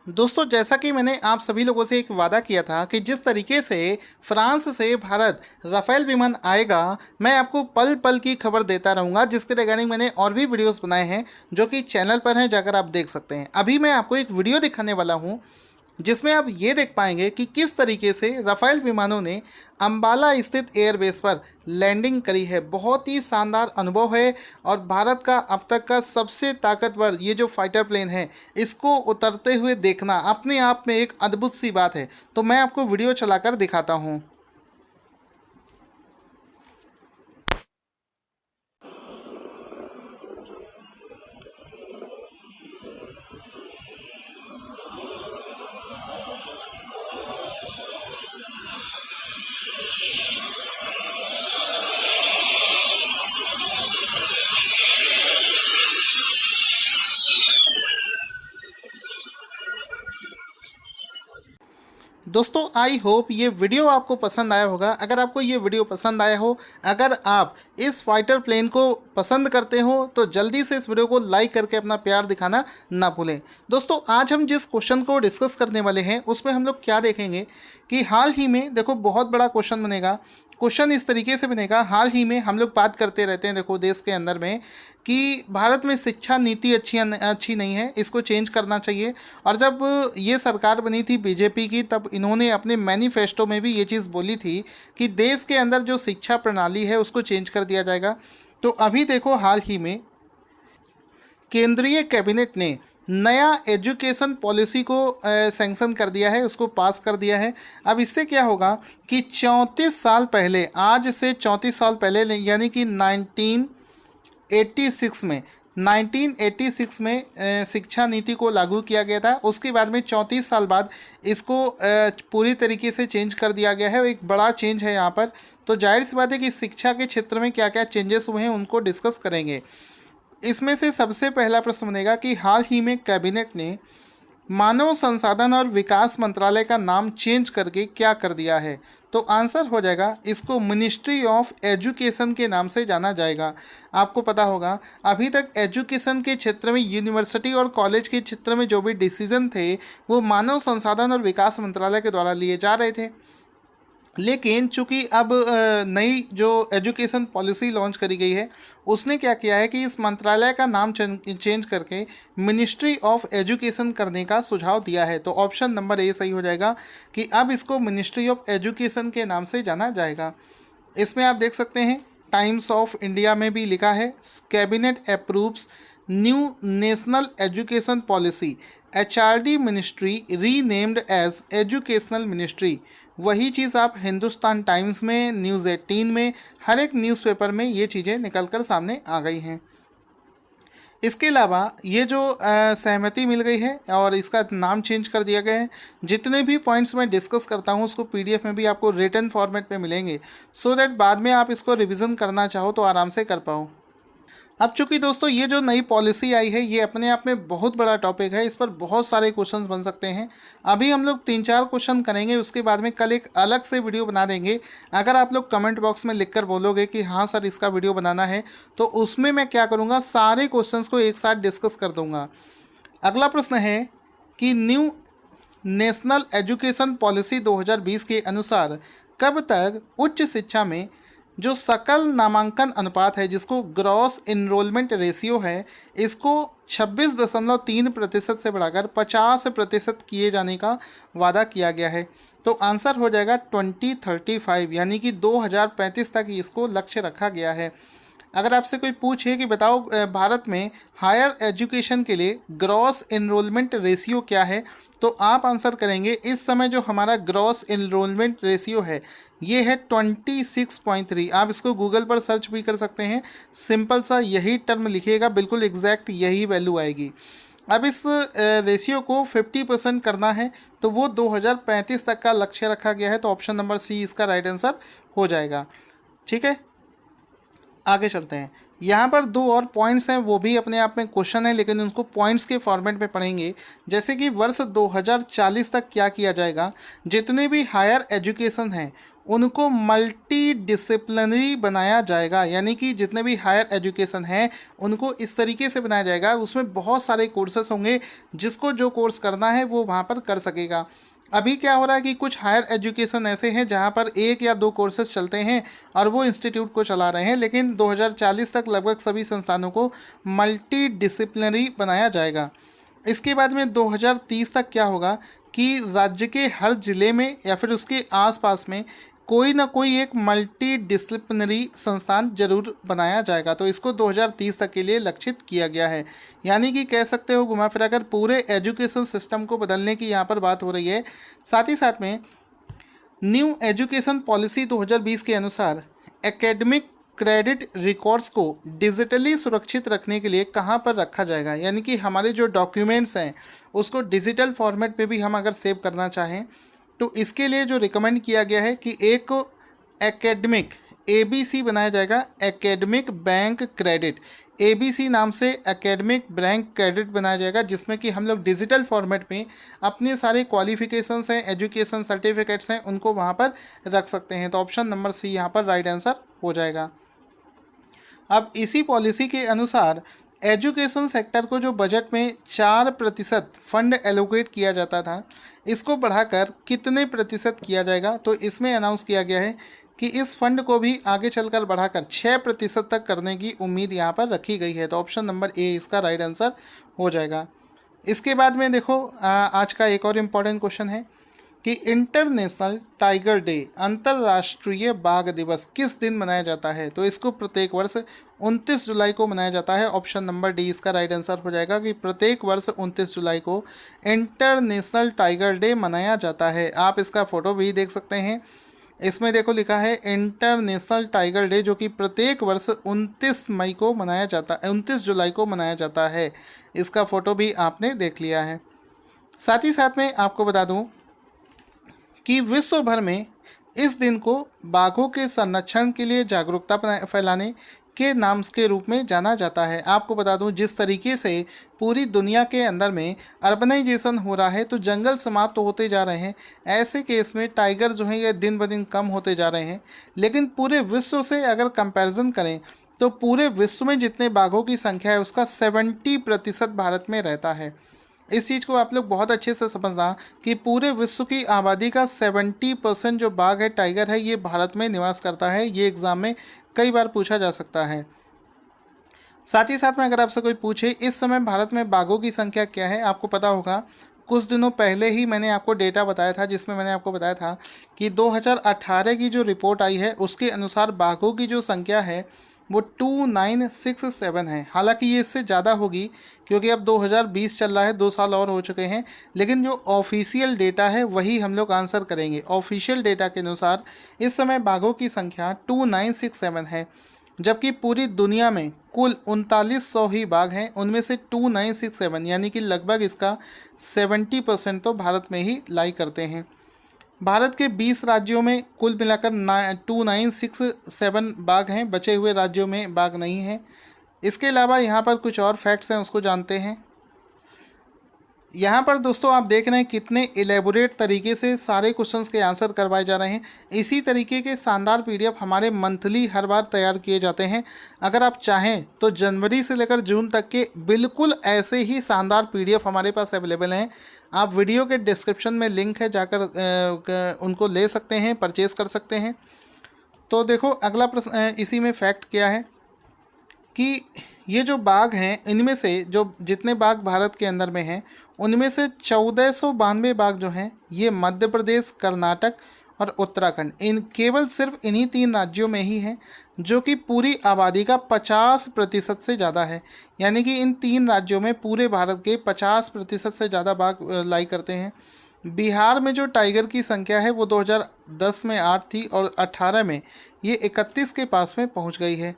दोस्तों, जैसा कि मैंने आप सभी लोगों से एक वादा किया था कि जिस तरीके से फ्रांस से भारत राफेल विमान आएगा, मैं आपको पल पल की खबर देता रहूंगा, जिसके रिगार्डिंग मैंने और भी वीडियोस बनाए हैं जो कि चैनल पर हैं, जाकर आप देख सकते हैं। अभी मैं आपको एक वीडियो दिखाने वाला हूं जिसमें आप ये देख पाएंगे कि किस तरीके से राफेल विमानों ने अंबाला स्थित एयरबेस पर लैंडिंग करी है। बहुत ही शानदार अनुभव है और भारत का अब तक का सबसे ताकतवर ये जो फाइटर प्लेन है, इसको उतरते हुए देखना अपने आप में एक अद्भुत सी बात है। तो मैं आपको वीडियो चलाकर दिखाता हूँ। दोस्तों, आई होप ये वीडियो आपको पसंद आया होगा। अगर आपको ये वीडियो पसंद आया हो, अगर आप इस फाइटर प्लेन को पसंद करते हो, तो जल्दी से इस वीडियो को लाइक करके अपना प्यार दिखाना ना भूलें। दोस्तों, आज हम जिस क्वेश्चन को डिस्कस करने वाले हैं उसमें हम लोग क्या देखेंगे कि हाल ही में देखो बहुत बड़ा क्वेश्चन बनेगा। क्वेश्चन इस तरीके से बनेगा, हाल ही में हम लोग बात करते रहते हैं देखो देश के अंदर में कि भारत में शिक्षा नीति अच्छी नहीं है, इसको चेंज करना चाहिए। और जब ये सरकार बनी थी बीजेपी की, तब इन्होंने अपने मैनिफेस्टो में भी ये चीज़ बोली थी कि देश के अंदर जो शिक्षा प्रणाली है उसको चेंज कर दिया जाएगा। तो अभी देखो हाल ही में केंद्रीय कैबिनेट ने नया एजुकेशन पॉलिसी को सैंक्शन कर दिया है, उसको पास कर दिया है। अब इससे क्या होगा कि 34 साल पहले, आज से 34 साल पहले यानी कि 1986 में 1986 में शिक्षा नीति को लागू किया गया था। उसके बाद में 34 साल बाद इसको पूरी तरीके से चेंज कर दिया गया है। एक बड़ा चेंज है यहाँ पर। तो जाहिर सी बात है कि शिक्षा के क्षेत्र में क्या क्या चेंजेस हुए हैं उनको डिस्कस करेंगे। इसमें से सबसे पहला प्रश्न बनेगा कि हाल ही में कैबिनेट ने मानव संसाधन और विकास मंत्रालय का नाम चेंज करके क्या कर दिया है। तो आंसर हो जाएगा, इसको मिनिस्ट्री ऑफ एजुकेशन के नाम से जाना जाएगा। आपको पता होगा अभी तक एजुकेशन के क्षेत्र में, यूनिवर्सिटी और कॉलेज के क्षेत्र में जो भी डिसीजन थे वो मानव संसाधन और विकास मंत्रालय के द्वारा लिए जा रहे थे। लेकिन चूंकि अब नई जो एजुकेशन पॉलिसी लॉन्च करी गई है, उसने क्या किया है कि इस मंत्रालय का नाम चेंज करके मिनिस्ट्री ऑफ एजुकेशन करने का सुझाव दिया है। तो ऑप्शन नंबर ए सही हो जाएगा कि अब इसको मिनिस्ट्री ऑफ एजुकेशन के नाम से जाना जाएगा। इसमें आप देख सकते हैं टाइम्स ऑफ इंडिया में भी लिखा है, cabinet approves new national education policy, HRD ministry renamed as educational ministry. वही चीज़ आप हिंदुस्तान टाइम्स में, न्यूज़ 18 में, हर एक न्यूज़पेपर में ये चीज़ें निकल कर सामने आ गई हैं। इसके अलावा ये जो सहमति मिल गई है और इसका नाम चेंज कर दिया गया है, जितने भी पॉइंट्स मैं डिस्कस करता हूँ उसको पीडीएफ में भी आपको रिटन फॉर्मेट में मिलेंगे, सो दैट बाद में आप इसको रिवीजन करना चाहो तो आराम से कर पाओ। अब चूंकि दोस्तों ये जो नई पॉलिसी आई है ये अपने आप में बहुत बड़ा टॉपिक है, इस पर बहुत सारे क्वेश्चंस बन सकते हैं। अभी हम लोग 3-4 क्वेश्चन करेंगे, उसके बाद में कल एक अलग से वीडियो बना देंगे। अगर आप लोग कमेंट बॉक्स में लिखकर बोलोगे कि हाँ सर इसका वीडियो बनाना है, तो उसमें मैं क्या करूँगा, सारे क्वेश्चंस को एक साथ डिस्कस कर दूँगा। अगला प्रश्न है कि न्यू नेशनल एजुकेशन पॉलिसी 2020 के अनुसार कब तक उच्च शिक्षा में जो सकल नामांकन अनुपात है, जिसको ग्रॉस इनरोलमेंट रेशियो है, इसको 26.3% से बढ़ाकर 50% किए जाने का वादा किया गया है। तो आंसर हो जाएगा 2035, यानी कि 2035 तक इसको लक्ष्य रखा गया है। अगर आपसे कोई पूछे कि बताओ भारत में हायर एजुकेशन के लिए ग्रॉस इनरोलमेंट रेशियो क्या है, तो आप आंसर करेंगे इस समय जो हमारा ग्रॉस इनरोलमेंट रेशियो है ये है 26.3। आप इसको गूगल पर सर्च भी कर सकते हैं, सिंपल सा यही टर्म लिखिएगा, बिल्कुल एग्जैक्ट यही वैल्यू आएगी। अब इस रेशियो को 50% करना है, तो वो 2035 तक का लक्ष्य रखा गया है। तो ऑप्शन नंबर सी इसका राइट आंसर हो जाएगा। ठीक है, आगे चलते हैं। यहाँ पर 2 और पॉइंट्स हैं, वो भी अपने आप में क्वेश्चन है, लेकिन उनको पॉइंट्स के फॉर्मेट में पढ़ेंगे। जैसे कि वर्ष 2040 तक क्या किया जाएगा, जितने भी हायर एजुकेशन हैं उनको मल्टी डिसिप्लिनरी बनाया जाएगा, यानी कि जितने भी हायर एजुकेशन हैं उनको इस तरीके से बनाया जाएगा, उसमें बहुत सारे कोर्सेस होंगे, जिसको जो कोर्स करना है वो वहाँ पर कर सकेगा। अभी क्या हो रहा है कि कुछ हायर एजुकेशन ऐसे हैं जहाँ पर एक या दो कोर्सेज चलते हैं और वो इंस्टीट्यूट को चला रहे हैं, लेकिन 2040 तक लगभग सभी संस्थानों को मल्टी डिसिप्लिनरी बनाया जाएगा। इसके बाद में 2030 तक क्या होगा कि राज्य के हर जिले में या फिर उसके आसपास में कोई ना कोई एक मल्टी डिसिप्लिनरी संस्थान जरूर बनाया जाएगा। तो इसको 2030 तक के लिए लक्षित किया गया है, यानी कि कह सकते हो घुमा फिरा कर पूरे एजुकेशन सिस्टम को बदलने की यहाँ पर बात हो रही है। साथ ही साथ में न्यू एजुकेशन पॉलिसी 2020 के अनुसार एकेडमिक क्रेडिट रिकॉर्ड्स को डिजिटली सुरक्षित रखने के लिए कहाँ पर रखा जाएगा, यानी कि हमारे जो डॉक्यूमेंट्स हैं उसको डिजिटल फॉर्मेट में भी हम अगर सेव करना चाहें तो इसके लिए जो रिकमेंड किया गया है कि एक एकेडमिक ABC बनाया जाएगा, एकेडमिक बैंक क्रेडिट, ABC नाम से एकेडमिक बैंक क्रेडिट बनाया जाएगा, जिसमें कि हम लोग डिजिटल फॉर्मेट में अपने सारे क्वालिफिकेशंस हैं, एजुकेशन सर्टिफिकेट्स हैं, उनको वहाँ पर रख सकते हैं। तो ऑप्शन नंबर सी यहाँ पर राइट आंसर हो जाएगा। अब इसी पॉलिसी के अनुसार एजुकेशन सेक्टर को जो बजट में 4% फंड एलोकेट किया जाता था, इसको बढ़ाकर कितने प्रतिशत किया जाएगा, तो इसमें अनाउंस किया गया है कि इस फंड को भी आगे चलकर बढ़ाकर 6% तक करने की उम्मीद यहाँ पर रखी गई है। तो ऑप्शन नंबर ए इसका राइट आंसर हो जाएगा। इसके बाद में देखो आज का एक और इम्पॉर्टेंट क्वेश्चन है कि इंटरनेशनल टाइगर डे, अंतर्राष्ट्रीय बाघ दिवस किस दिन मनाया जाता है, तो इसको प्रत्येक वर्ष 29 जुलाई को मनाया जाता है। ऑप्शन नंबर डी इसका राइट आंसर हो जाएगा कि प्रत्येक वर्ष 29 जुलाई को इंटरनेशनल टाइगर डे मनाया जाता है। आप इसका फोटो भी देख सकते हैं, इसमें देखो लिखा है इंटरनेशनल टाइगर डे, जो कि प्रत्येक वर्ष 29 मई को मनाया जाता है, 29 जुलाई को मनाया जाता है। इसका फोटो भी आपने देख लिया है। साथ ही साथ में आपको बता दूं कि विश्व भर में इस दिन को बाघों के संरक्षण के लिए जागरूकता फैलाने के नाम के रूप में जाना जाता है। आपको बता दूं जिस तरीके से पूरी दुनिया के अंदर में अर्बनाइजेशन हो रहा है तो जंगल समाप्त तो होते जा रहे हैं, ऐसे केस में टाइगर जो हैं ये दिन ब दिन कम होते जा रहे हैं। लेकिन पूरे विश्व से अगर कंपैरिजन करें तो पूरे विश्व में जितने बाघों की संख्या है उसका 70% भारत में रहता है। इस चीज़ को आप लोग बहुत अच्छे से समझना कि पूरे विश्व की आबादी का 70% जो बाघ है, टाइगर है, ये भारत में निवास करता है। ये एग्ज़ाम में कई बार पूछा जा सकता है। साथ ही साथ में अगर आपसे कोई पूछे इस समय भारत में बाघों की संख्या क्या है, आपको पता होगा कुछ दिनों पहले ही मैंने आपको डेटा बताया था, जिसमें मैंने आपको बताया था कि 2018 की जो रिपोर्ट आई है उसके अनुसार बाघों की जो संख्या है वो 2967 है। हालांकि ये इससे ज़्यादा होगी क्योंकि अब 2020 चल रहा है, 2 साल और हो चुके हैं, लेकिन जो ऑफिशियल डेटा है वही हम लोग आंसर करेंगे। ऑफिशियल डेटा के अनुसार इस समय बाघों की संख्या 2967 है, जबकि पूरी दुनिया में कुल 3900 ही बाघ हैं, उनमें से 2967 यानी कि लगभग इसका 70% तो भारत में ही लाई करते हैं। भारत के 20 राज्यों में कुल मिलाकर 2967 बाघ हैं, बचे हुए राज्यों में बाघ नहीं हैं। इसके अलावा यहाँ पर कुछ और फैक्ट्स हैं, उसको जानते हैं। यहाँ पर दोस्तों आप देख रहे हैं कितने इलेबोरेट तरीके से सारे क्वेश्चंस के आंसर करवाए जा रहे हैं। इसी तरीके के शानदार PDF हमारे मंथली हर बार तैयार किए जाते हैं। अगर आप चाहें तो जनवरी से लेकर जून तक के बिल्कुल ऐसे ही शानदार PDF हमारे पास अवेलेबल हैं। आप वीडियो के डिस्क्रिप्शन में लिंक है, जाकर उनको ले सकते हैं, परचेज़ कर सकते हैं। तो देखो अगला प्रश्न इसी में फैक्ट क्या है कि ये जो बाघ हैं इनमें से जो जितने बाघ भारत के अंदर में हैं उनमें से 1492 बाघ जो हैं ये मध्य प्रदेश, कर्नाटक और उत्तराखंड, इन केवल सिर्फ इन्हीं 3 राज्यों में ही हैं, जो कि पूरी आबादी का 50% से ज़्यादा है। यानी कि इन 3 राज्यों में पूरे भारत के 50% से ज़्यादा बाघ लाई करते हैं। बिहार में जो टाइगर की संख्या है वो 2010 में 8 थी और 18 में ये 31 के पास में पहुंच गई है।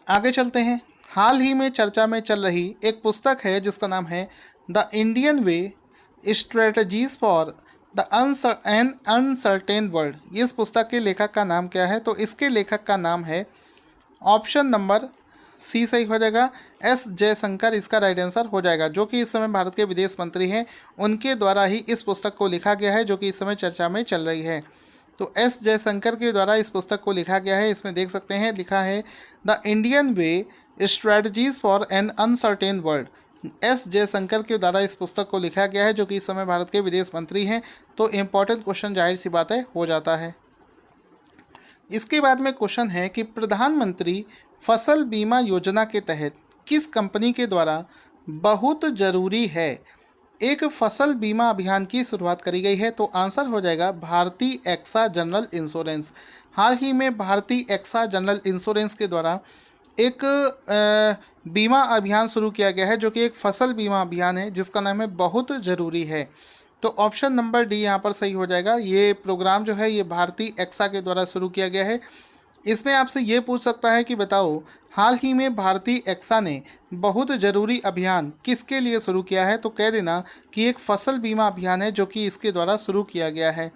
आगे चलते हैं। हाल ही में चर्चा में चल रही एक पुस्तक है जिसका नाम है the Indian way, strategies for the uncertain world. इस पुस्तक के लेखक का नाम क्या है, तो इसके लेखक का नाम है ऑप्शन नंबर सी सही हो जाएगा, S जयशंकर इसका राइट आंसर हो जाएगा, जो कि इस समय भारत के विदेश मंत्री हैं। उनके द्वारा ही इस पुस्तक को लिखा गया है जो कि इस समय चर्चा में चल रही है। तो एस जयशंकर के द्वारा इस पुस्तक को लिखा गया है। इसमें देख सकते हैं लिखा है the Indian way strategies for an uncertain world. S Jaishankar के द्वारा इस पुस्तक को लिखा गया है, जो कि इस समय भारत के विदेश मंत्री हैं। तो इम्पोर्टेंट क्वेश्चन जाहिर सी बात है हो जाता है। इसके बाद में क्वेश्चन है कि प्रधानमंत्री फसल बीमा योजना के तहत किस कंपनी के द्वारा बहुत जरूरी है एक फसल बीमा अभियान की शुरुआत करी गई है? तो आंसर हो जाएगा भारतीय एक्सा जनरल इंश्योरेंस। हाल ही में भारतीय एक्सा जनरल इंश्योरेंस के द्वारा एक बीमा अभियान शुरू किया गया है, जो कि एक फसल बीमा अभियान है जिसका नाम है बहुत ज़रूरी है। तो ऑप्शन नंबर डी यहाँ पर सही हो जाएगा। ये प्रोग्राम जो है ये भारतीय एक्सा के द्वारा शुरू किया गया है। इसमें आपसे ये पूछ सकता है कि बताओ हाल ही में भारतीय एक्सा ने बहुत ज़रूरी अभियान किसके लिए शुरू किया है? तो कह देना कि एक फसल बीमा अभियान है जो कि इसके द्वारा शुरू किया गया है।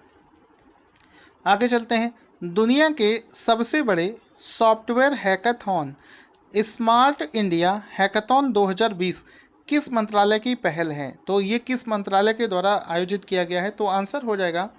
आगे चलते हैं। दुनिया के सबसे बड़े software hackathon smart India hackathon 2020 किस मंत्रालय की पहल है? तो ये किस मंत्रालय के द्वारा आयोजित किया गया है? तो आंसर हो जाएगा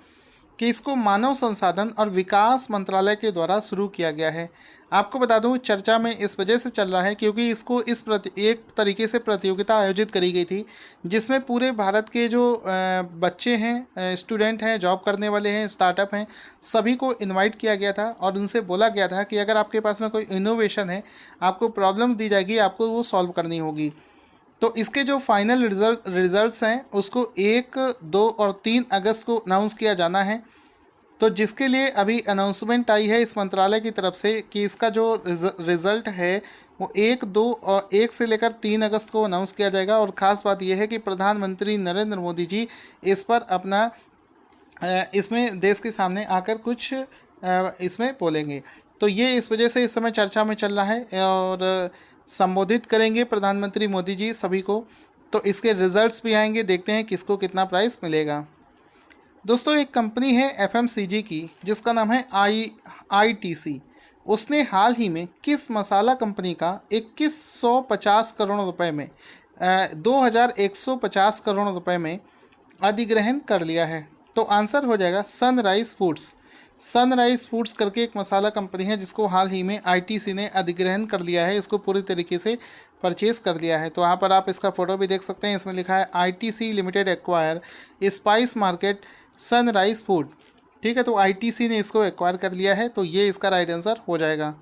कि इसको मानव संसाधन और विकास मंत्रालय के द्वारा शुरू किया गया है। आपको बता दूं चर्चा में इस वजह से चल रहा है क्योंकि इसको एक तरीके से प्रतियोगिता आयोजित करी गई थी, जिसमें पूरे भारत के जो बच्चे हैं, स्टूडेंट हैं, जॉब करने वाले हैं, स्टार्टअप हैं, सभी को इनवाइट किया गया था और उनसे बोला गया था कि अगर आपके पास में कोई इनोवेशन है, आपको प्रॉब्लम्स दी जाएगी, आपको वो सॉल्व करनी होगी। तो इसके जो फाइनल रिजल्ट्स हैं उसको 1, 2 और 3 अगस्त को अनाउंस किया जाना है। तो जिसके लिए अभी अनाउंसमेंट आई है इस मंत्रालय की तरफ से कि इसका जो रिज़ल्ट है वो 1, 2 और 1 से लेकर 3 अगस्त को अनाउंस किया जाएगा। और ख़ास बात यह है कि प्रधानमंत्री नरेंद्र मोदी जी इस पर अपना इसमें देश के सामने आकर कुछ इसमें बोलेंगे। तो ये इस वजह से इस समय चर्चा में चल रहा है और संबोधित करेंगे प्रधानमंत्री मोदी जी सभी को। तो इसके रिजल्ट्स भी आएंगे, देखते हैं किसको कितना प्राइस मिलेगा। दोस्तों एक कंपनी है FMCG की जिसका नाम है ITC। उसने हाल ही में किस मसाला कंपनी का 2150 करोड़ रुपए में 2150 करोड़ रुपए में अधिग्रहण कर लिया है? तो आंसर हो जाएगा सनराइज फूड्स। सनराइज फूड्स करके एक मसाला कंपनी है जिसको हाल ही में ITC ने अधिग्रहण कर लिया है, इसको पूरी तरीके से परचेज़ कर लिया है। तो यहाँ पर आप इसका फ़ोटो भी देख सकते हैं, इसमें लिखा है ITC limited acquire spice market sunrise food. ठीक है, तो ITC ने इसको एक्वायर कर लिया है, तो ये इसका राइट आंसर हो जाएगा।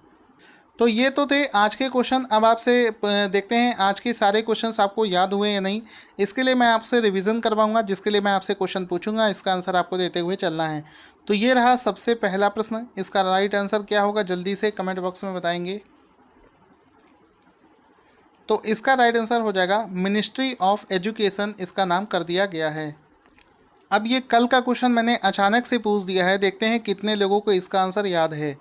तो ये तो थे आज के क्वेश्चन। अब आपसे देखते हैं आज के सारे क्वेश्चंस आपको याद हुए या नहीं। इसके लिए मैं आपसे रिवीजन करवाऊंगा, जिसके लिए मैं आपसे क्वेश्चन पूछूंगा, इसका आंसर आपको देते हुए चलना है। तो ये रहा सबसे पहला प्रश्न, इसका राइट आंसर क्या होगा जल्दी से कमेंट बॉक्स में बताएंगे। तो इसका राइट आंसर हो जाएगा मिनिस्ट्री ऑफ एजुकेशन, इसका नाम कर दिया गया है। अब ये कल का क्वेश्चन मैंने अचानक से पूछ दिया है, देखते हैं कितने लोगों को इसका आंसर याद है।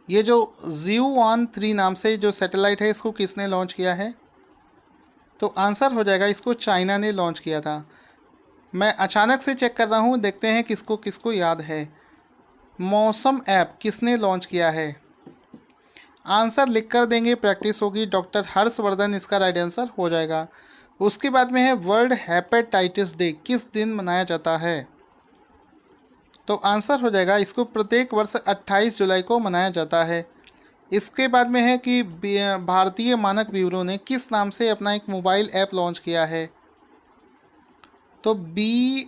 ये जो ZhuAn-3 नाम से जो सैटेलाइट है इसको किसने लॉन्च किया है? तो आंसर हो जाएगा इसको चाइना ने लॉन्च किया था। मैं अचानक से चेक कर रहा हूँ, देखते हैं किसको किसको याद है। मौसम ऐप किसने लॉन्च किया है? आंसर लिख कर देंगे, प्रैक्टिस होगी। डॉक्टर हर्षवर्धन इसका राइट आंसर हो जाएगा। उसके बाद में है वर्ल्ड हेपेटाइटिस डे किस दिन मनाया जाता है? तो आंसर हो जाएगा इसको प्रत्येक वर्ष 28 जुलाई को मनाया जाता है। इसके बाद में है कि भारतीय मानक ब्यूरो ने किस नाम से अपना एक मोबाइल ऐप लॉन्च किया है? तो BIS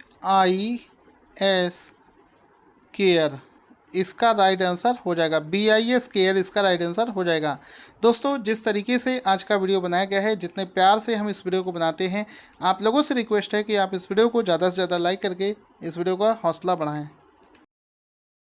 केयर इसका राइट आंसर हो जाएगा। BIS केयर इसका राइट आंसर हो जाएगा। दोस्तों जिस तरीके से आज का वीडियो बनाया गया है, जितने प्यार से हम इस वीडियो को बनाते हैं, आप लोगों से रिक्वेस्ट है कि आप इस वीडियो को ज़्यादा से ज़्यादा लाइक करके इस वीडियो का हौसला बढ़ाएं।